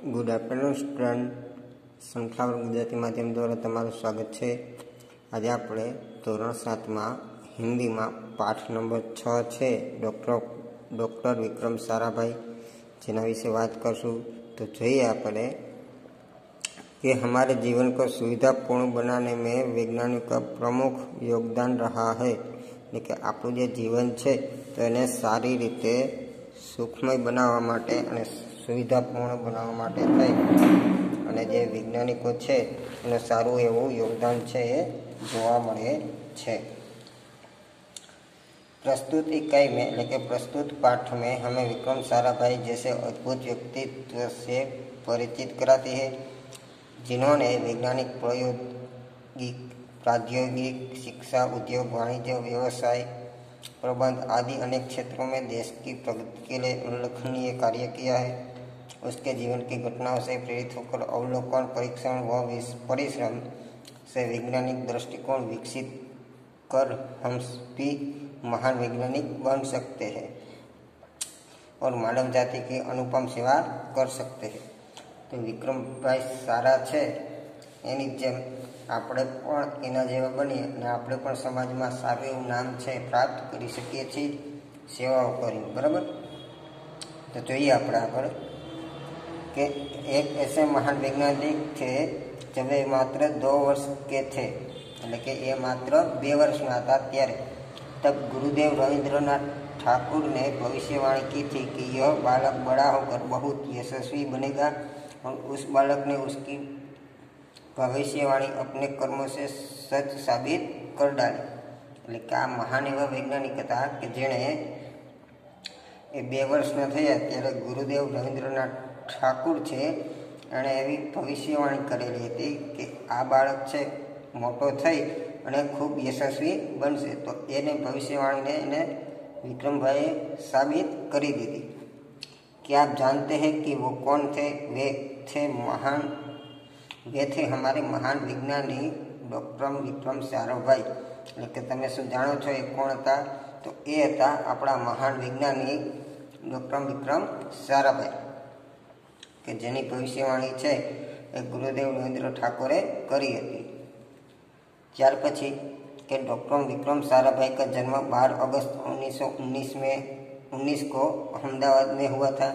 Good afternoon student, sunflower Gujarati માધ્યમ દ્વારા તમારું સ્વાગત છે। આજે આપણે ધોરણ 7માં હિન્દીમાં પાઠ નંબર 6 છે ડૉક્ટર વિक्रम साराभाई, જેના વિશે વાત કરશું। तो જોઈએ આપણે कि हमारे जीवन को सुविधापूर्ण बनाने में वैज्ञानिक का प्रमुख योगदान रहा है। એટલે કે આપણું જે જીવન છે તો એને સારી રીતે સુખમય બનાવવા માટે અને સુવિધાપૂર્ણ બનાવવા માટે થઈ અને જે વૈજ્ઞાનિકો છે એનું સારું એવું યોગદાન છે એ જોવા મળે છે। प्रस्तुत इकाई में એટલે કે प्रस्तुत पाठ में हमें विक्रम साराभाई जैसे अद्भुत व्यक्तित्व से परिचित कराती है, जिन्होंने वैज्ञानिक प्राद्योगिक शिक्षा, उद्योग, वाणिज्य, व्यवसाय, प्रबंध आदि अनेक क्षेत्रों में देश की प्रगति के लिए उल्लेखनीय कार्य किया है। उसके जीवन की घटनाओं से प्रेरित होकर अवलोकन, परीक्षण व परिश्रम से वैज्ञानिक दृष्टिकोण विकसित कर हम भी महान वैज्ञानिक बन सकते हैं और मानव जाति की अनुपम सेवा कर सकते हैं। तो विक्रमभाई सारा है एनी जेम આપણે પણ એના જેવા બનીએ અને આપણે પણ સમાજમાં સારું એવું નામ છે પ્રાપ્ત કરી શકીએ છીએ સેવાઓ કરીને, બરાબર। તો જોઈએ આપણે આગળ कि एक ऐसे महान वैज्ञानिक थे जब वे मात्र 2 वर्ष के थे, એટલે કે એ માત્ર 2 વર્ષના હતા ત્યારે। तब गुरुदेव रविंद्रनाथ ठाकुर ने भविष्यवाणी की थी कि यह बालक बड़ा होकर बहुत यशस्वी बनेगा और उस बालक ने उसकी भविष्यवाणी अपने कर्मों से सच साबित कर डाली। એટલે કે આ મહાન એવા વૈજ્ઞાનિક હતા કે જેણે એ 2 વર્ષના થયા ત્યારે ગુરુદેવ રવિન્દ્રનાથ ઠાકુર છે એણે એવી ભવિષ્યવાણી કરેલી હતી કે આ બાળક છે મોટો થઈ અને ખૂબ યશસ્વી બનશે। તો એને ભવિષ્યવાણીને એને વિક્રમભાઈએ સાબિત કરી દીધી। कि आप जानते हैं कि वो कौन थे? वे थे हमारे महान विज्ञानी डॉक्टर विक्रम साराभाई। એટલે કે તમે શું જાણો છો એ કોણ હતા? તો એ હતા આપણા મહાન વૈજ્ઞાનિક ડૉક્ટર વિક્રમ સારાભાઈ, કે જેની ભવિષ્યવાણી છે એ ગુરુદેવ રવિન્દ્ર ઠાકોરે કરી હતી। ત્યાર પછી કે डॉक्टर विक्रम साराभाई का जन्म 12 अगस्त 1919 को अहमदाबाद में हुआ था।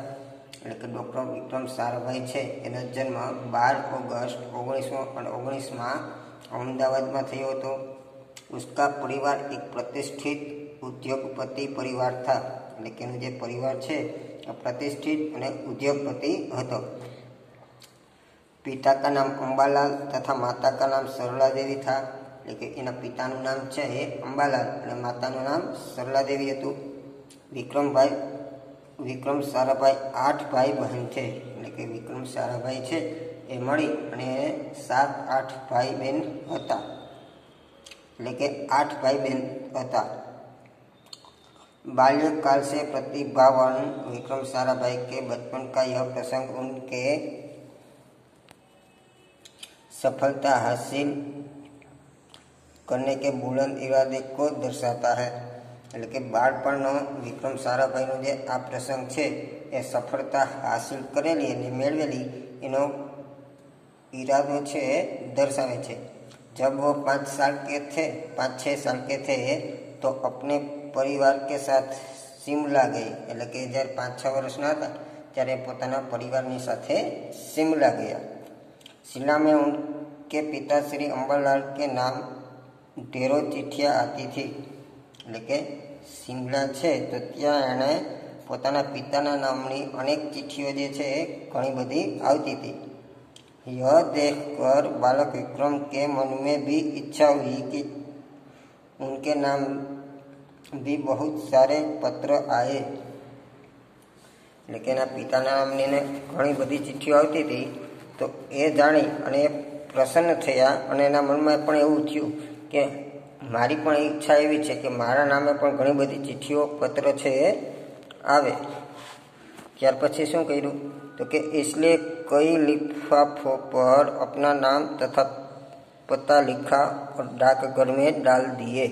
એટલે કે ડૉક્ટર વિક્રમ સારાભાઈ છે એનો જન્મ 12 ઓગસ્ટ 1919માં અમદાવાદમાં થયો હતો। उसका परिवार एक प्रतिष्ठित उद्योगपति परिवार था। એટલે કે એનો જે પરિવાર છે प्रतिष्ठित અને उद्योगपति હતો। पिता का नाम अंबालाल तथा माता का नाम सरला देवी था। એટલે કે એના પિતાનું નામ છે એ અંબાલાલ અને માતાનું નામ સરલા દેવી હતું। વિક્રમ સારાભાઈ 8 ભાઈ બહેન છે। એટલે કે વિક્રમ સારાભાઈ છે એ મળી અને 7-8 ભાઈ બહેન હતા। એટલે કે 8 ભાઈ બહેન હતા। बाल्यकाल से प्रतिभावान विक्रम साराभाई के बचपन का यह प्रसंग उनके सफलता हासिल करने के बुलंद इरादे को दर्शाता है। એટલે કે બાળપણનો વિક્રમ સારાભાઈનો જે આ પ્રસંગ છે એ સફળતા હાસિલ કરેલી અને મેળવેલી એનો ઈરાદો છે એ દર્શાવે છે। जब वो 5-6 साल के थे तो अपने परिवार के साथ शिमला गई। એટલે કે જ્યારે 5-6 વર્ષના હતા ત્યારે પોતાના પરિવારની સાથે शिमला गया। शिमला में उनके पिता श्री अंबालाल के नाम ढेरों चिट्ठियाँ आती थी। એટલે કે शिमला છે તો ત્યાં એણે પોતાના પિતાના નામની અનેક ચિઠ્ઠીઓ જે છે એ ઘણી બધી આવતી હતી। यह देखकर बालक विक्रम के मन में भी इच्छा हुई कि उनके नाम भी बहुत सारे पत्र आए। એટલે કે એના પિતાના નામની ને ઘણી બધી ચિઠ્ઠીઓ આવતી હતી તો એ જાણી અને પ્રસન્ન થયા અને એના મનમાં પણ એવું થયું કે મારી પણ ઈચ્છા એવી છે કે મારા નામે પણ ઘણી બધી ચિઠ્ઠીઓ પત્ર છે એ આવે। ત્યાર પછી શું કર્યું? तो कि इसलिए कई लिफाफों पर अपना नाम तथा पता लिखा और डाकघर में डाल दिए।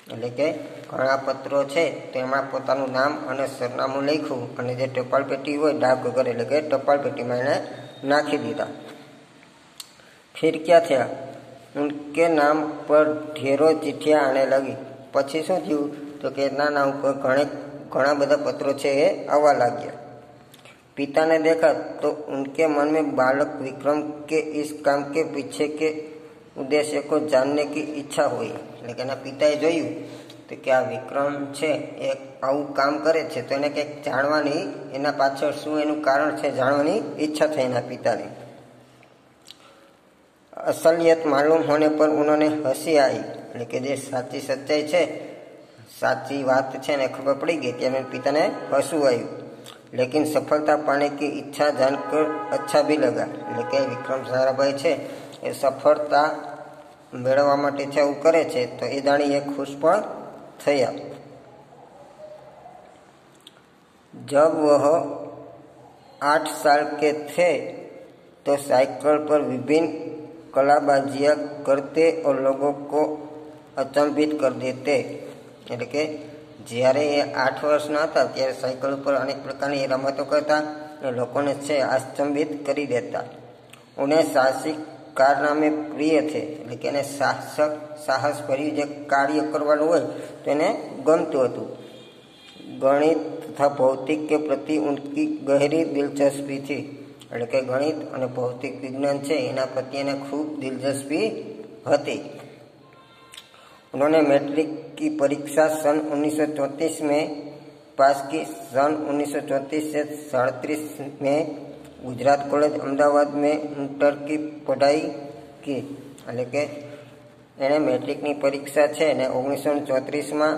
એટલે કે ઘણા પત્રો છે તેમાં પોતાનું નામ અને સરનામું લખ્યું અને જે ટપાલ પેટી હોય डाकघर એટલે કે टपाल पेटीમાં એને નાખી દીધા। फिर क्या થયા उनके नाम पर ढेरों चिट्ठियां आने लगी। પછી શું થયું તો કે એના નામ ઉપર ઘણા બધા પત્રો છે એ આવવા લાગ્યા। पिता ने देखा तो उनके मन में बालक विक्रम के इस काम के पीछे के उद्देश्य को जानने की इच्छा हुई। लेकिन पिताए જોયું તો કે આ વિક્રમ છે એ આવું કામ કરે છે તો એને કંઈક જાણવાની એના પાછળ શું એનું કારણ છે જાણવાની ઈચ્છા થઈ એના पिताने। असलियत मालूम होने पर उन्होंने हंसी आई એટલે કે જે સાચી સચ્ચાઈ છે સાચી વાત છે ને ખબર પડી ગઈ ત્યારે पिताने हंसू આવ્યું। लेकिन सफलता पाने की इच्छा जानकर अच्छा भी लगा એટલે કે વિક્રમ સારાભાઈ છે એ સફળતા મેળવવા માટે છે એવું કરે છે તો એ જાણી એ ખુશ પણ થયા। जब वह 8 साल के थे तो साइकिल पर विभिन्न कलाबाजियां करते और लोगों को अचंभित कर देते। એટલે કે જ્યારે એ 8 વર્ષના હતા ત્યારે સાયકલ ઉપર અનેક પ્રકારની રમતો કરતા અને લોકોને છે આશ્ચંબિત કરી દેતા। ઉन्हें સાહસિક કારનામે પ્રિય थे એટલે કે એને સાહસ ભર્યું જે કાર્ય કરવાનું હોય તો એને ગમતું હતું। ગણિત તથા ભૌતિક કે પ્રતિ ઉનકી ગહેરી દિલચસ્પી थी એટલે કે ગણિત અને ભૌતિક વિજ્ઞાન છે એના પ્રત્યે એને ખૂબ દિલચસ્પી હતી। उन्होंने मैट्रिक की परीक्षा सन 1934 में पास की। सन 1934 से 37 में गुजरात कॉलेज अहमदाबाद में इंटर की पढ़ाई की એટલે કે એણે મેટ્રિકની પરીક્ષા છે ને 1934માં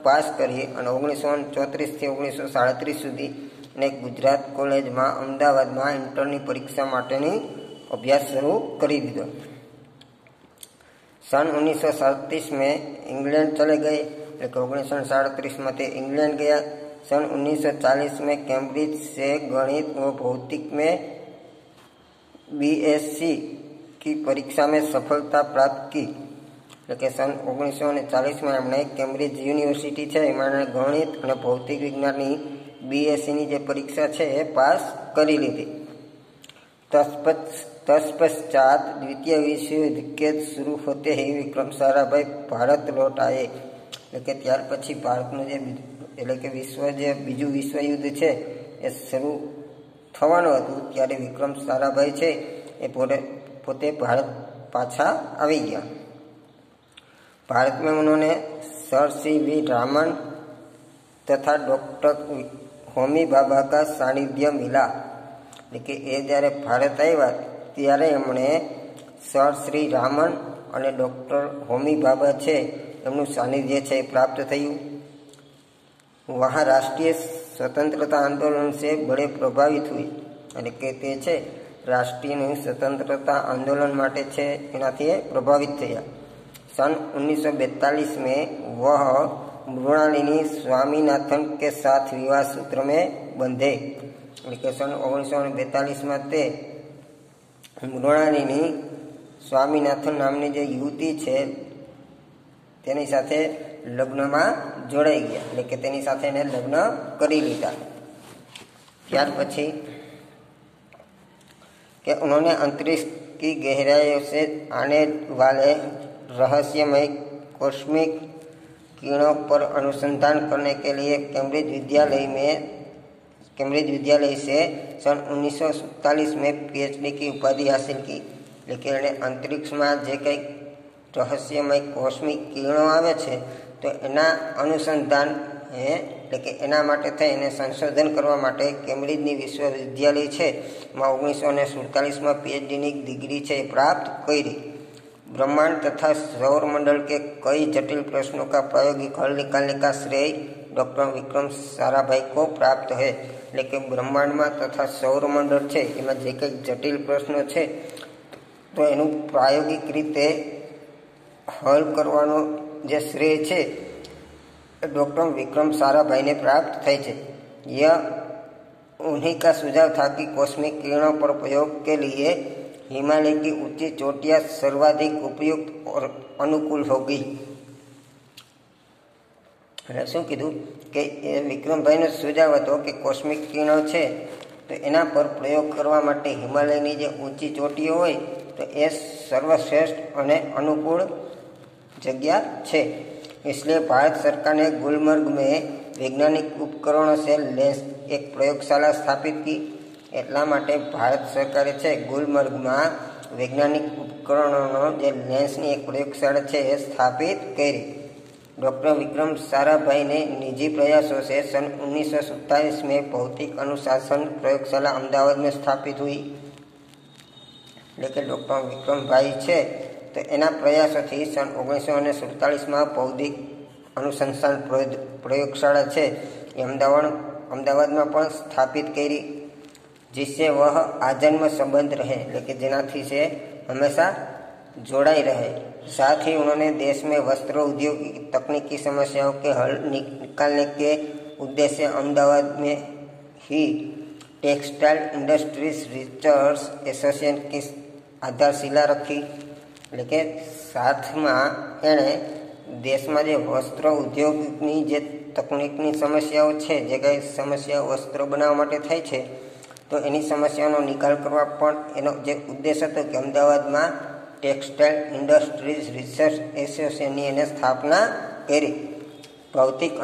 પાસ કરી અને 1934 થી 1937 સુધી એને ગુજરાત કોલેજમાં અમદાવાદમાં ઇન્ટરની પરીક્ષા માટેની અભ્યાસ શરૂ કરી દીધો। सन 1937 में इंग्लैंड चले गए 1937 में ते इंग्लैंड गया। सन 1940 में कैम्ब्रिज से गणित व भौतिक में बीएससी की परीक्षा में सफलता प्राप्त की। सन 1940 में हमने कैम्ब्रिज यूनिवर्सिटी है एमां गणित और भौतिक विज्ञान की बीएससी की परीक्षा है पास करी लीधी। तत्पश्चात द्वितीय विश्व युद्ध के शुरू होते ही विक्रम साराभाई भारत लौट आए। એટલે ત્યાર પછી ભારતનું જે એટલે કે બીજું વિશ્વ યુદ્ધ છે એ શરૂ થવાનું હતું ત્યારે વિક્રમ સારાભાઈ છે એ પોતે ભારત પાછા આવી ગયા। भारत में उन्होंने सर सी.वी. रामन तथा डॉक्टर होमी बाबा का सानिध्य मिला। એટલે એ જ્યારે ભારત આવ્યા ત્યારે એમણે સર શ્રી રામન અને ડૉક્ટર હોમી બાબા છે એમનું સાનિધ્ય છે પ્રાપ્ત થયું। वहाँ राष्ट्रीय स्वतंत्रता आंदोलन से बड़े प्रभावित हुई એટલે કે તે છે રાષ્ટ્રીય स्वतंत्रता आंदोलन માટે છે એનાથી પ્રભાવિત થયા। सन 1942 में वह मृणालिनी स्वामीनाथन के साथ विवाह सूत्र में बंधे। सन 1942 में ते मृणालिनी स्वामीनाथन नामनी जो युवती है तेनी साथे लग्न में जोड़ाई गया એટલે કે તેની સાથે એને લગ્ન કરી લીધા। ત્યાર પછી कि उन्होंने अंतरिक्ष की गहराइयों से आने वाले रहस्यमय कॉस्मिक किरणों पर अनुसंधान करने के लिए कैम्ब्रिज विद्यालय से सन 1947 में पीएचडी की उपाधि हासिल की। लेकिन अंतरिक्ष में जे कई रहस्यमय कॉस्मिक किरणों आवे छे तो एना अनुसंधान એટલે એના માટે થઈ એને સંશોધન કરવા માટે કેમ્બ્રિજની વિશ્વવિદ્યાલય છે માં 1947 में પીએચડીની ડિગ્રી છે પ્રાપ્ત કરી। ब्रह्मांड तथा सौरमंडल के कई जटिल प्रश्नों का प्रायोगिक हल निकालने का श्रेय डॉक्टर विक्रम साराभाई को प्राप्त है। लेकिन ब्रह्मांड में तथा सौरमंडल है एमां जे कई जटिल प्रश्नों है तो एनु प्रायोगिक रीते हल करवानो जे श्रेय है डॉक्टर विक्रम साराभाई ने प्राप्त थे। यह उन्हीं का सुझाव था कि कॉस्मिक किरणों पर प्रयोग के लिए हिमालय की ऊंची चोटियां सर्वाधिक उपयुक्त और अनुकूल होगी। એટલે શું કીધું કે એ વિક્રમભાઈનો સુઝાવ હતો કે કોસ્મિક કિરણો છે તો એના પર પ્રયોગ કરવા માટે હિમાલયની જે ઊંચી ચોટીઓ હોય તો એ સર્વશ્રેષ્ઠ અને અનુકूल जगह है। इसलिए भारत सरकार ने गुलमर्ग में वैज्ञानिक उपकरणों से लेंस एक प्रयोगशाला स्थापित की। એટલા માટે ભારત સરકારે છે ગુલમર્ગમાં વૈજ્ઞાનિક ઉપકરણોનો જે લેન્સની એક પ્રયોગશાળા છે એ સ્થાપિત કરી। डॉक्टर विक्रम साराभाई ने निजी प्रयासों से सन 1927 में भौतिक अनुशासन प्रयोगशाला अहमदाबाद में स्थापित हुई। लेकिन डॉक्टर विक्रम भाई है तो एना प्रयासों थी सन 1947 में भौतिक अनुसंधान प्रयोगशाला है अहमदाबाद में पण स्थापित करी, जिससे वह आजन्म संबंध रहे, लेकिन जेनाथी से हमेशा जोड़ाई रहे। साथ ही उन्होंने देश में वस्त्र उद्योग की तकनीकी समस्याओं के हल निकालने के उद्देश्य अहमदाबाद में ही टेक्सटाइल इंडस्ट्रीज रिसर्च एसोसिएशन की आधारशिला रखी। लेकिन साथ में एणे देश में जो वस्त्र उद्योग की जे तकनीकनी समस्याओं है, जे कई समस्या वस्त्र बनावा माटे थाय छे तो एनी समस्याओं निकाल करवा पण एनो जे उद्देश्य हतो कि अमदावाद में टेक्सटाइल इंडस्ट्रीज रिसर्च एसोसिएशन की स्थापना करी। भौतिक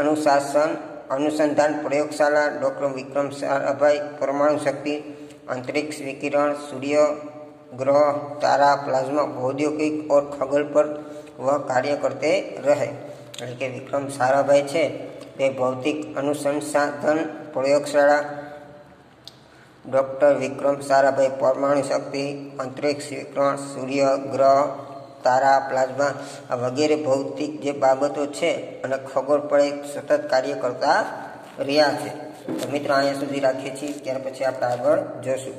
अनुसंधान प्रयोगशाला डॉक्टर विक्रम साराभाई परमाणु शक्ति, अंतरिक्ष विकिरण, सूर्य, ग्रह, तारा, प्लाज्मा, औद्योगिक और खगोल पर वह कार्य करते रहे। એટલે વિક્રમ સારાભાઈ છે તે ભૌતિક अनुसंधान प्रयोगशाला डॉक्टर विक्रम साराभाई परमाणु शक्ति, अंतरिक्ष विकिरण, सूर्य, ग्रह, तारा, प्लाज्मा वगैरह भौतिक जे बाबतो छे अने खगोल पर एक सतत कार्य करता रह्या छे। तो मित्रों अहींया सुधी राखीए छीए, त्यार पछी आपणे આગળ જોશું।